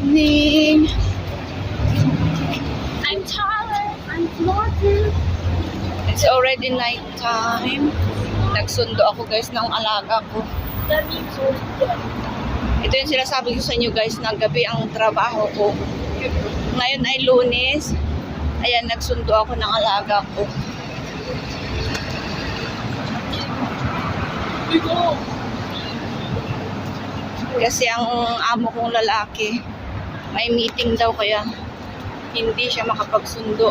evening. I'm tired. I'm floating. It's already night time. Nagsundo ako guys ng alaga ko. Ito yung sinasabi ko sa inyo guys na gabi ang trabaho ko. Ngayon ay Lunes. Ayan, nagsundo ako ng alaga ko. Kasi ang amo kong lalaki may meeting daw kaya hindi siya makapagsundo.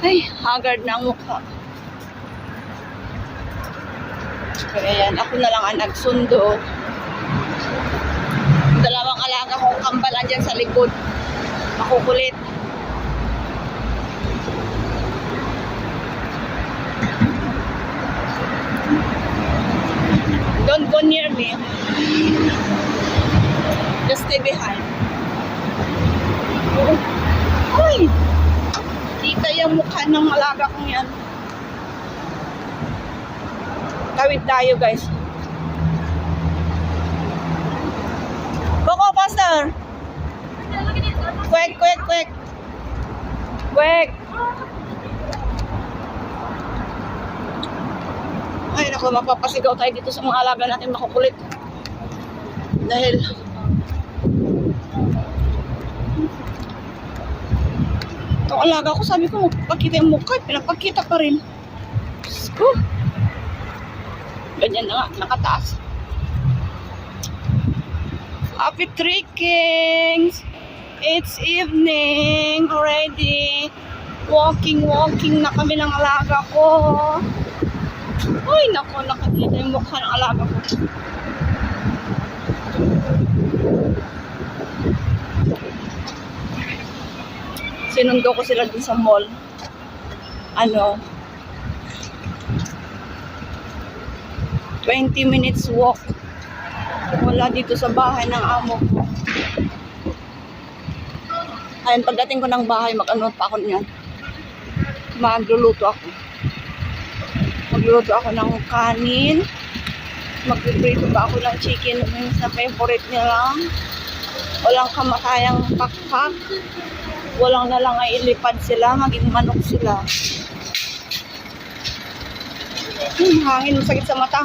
Ay, haggard na ang mukha. Kaya yan, ako na lang ang nagsundo. Dalawang alaga kong kambal andyan sa likod. Makukulit. Don't go near me. Just stay behind. Uy! Kita yung mukha ng alaga kong yan. Tawid tayo guys. Boko, faster! Quick, quick, quick! Quick! Ay naku, mapapasigaw tayo dito sa mga alaga natin makukulit. Dahil itong alaga ko, sabi ko magpakita yung mukha, pinapakita pa rin. Ganyan na nga, nakataas. Happy trickings! It's evening already. Walking na kami ng alaga ko. Uy, naku, nakakita yung mukha ng alaga ko. Sinundo ko sila dun sa mall. 20 minutes walk. Wala dito sa bahay ng amo ko. Ayun, pagdating ko ng bahay, mag-ano pa ako niyan. Magluluto ako. Magluluto ako ng kanin. Magpiprito pa ako ng chicken sa favorite nila. Walang kamatayang pakpak. Walang na lang ay ilipad sila. Maging manok sila. Hangin, masakit sa mata.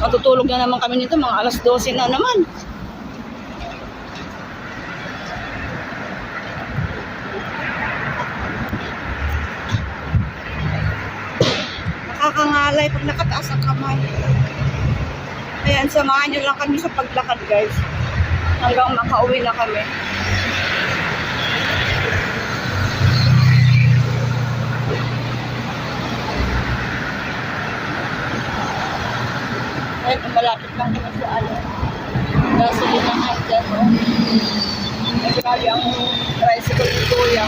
Matutulog na naman kami nito, mga alas 12 na naman. Nakakangalay pag nakataas ang kamay. Ayan, samahan nyo lang kami sa paglakad guys. Hanggang makauwi na kami. Kahit malapit lang kami sa gasolinahan dyan, no? Nagkali ang tricycle ni Kuya.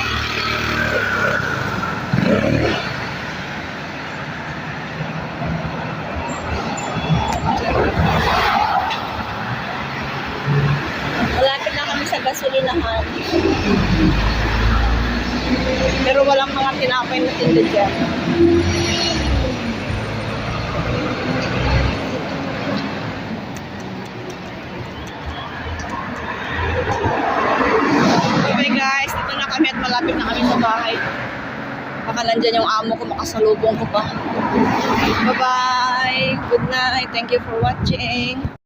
Malapit lang kami sa gasolinahan. Pero walang mga tinapay na tinda dyan. Malapit na kami sa bahay. Baka nandyan yung amo ko, makasalubong ko pa. Bye-bye. Good night. Thank you for watching.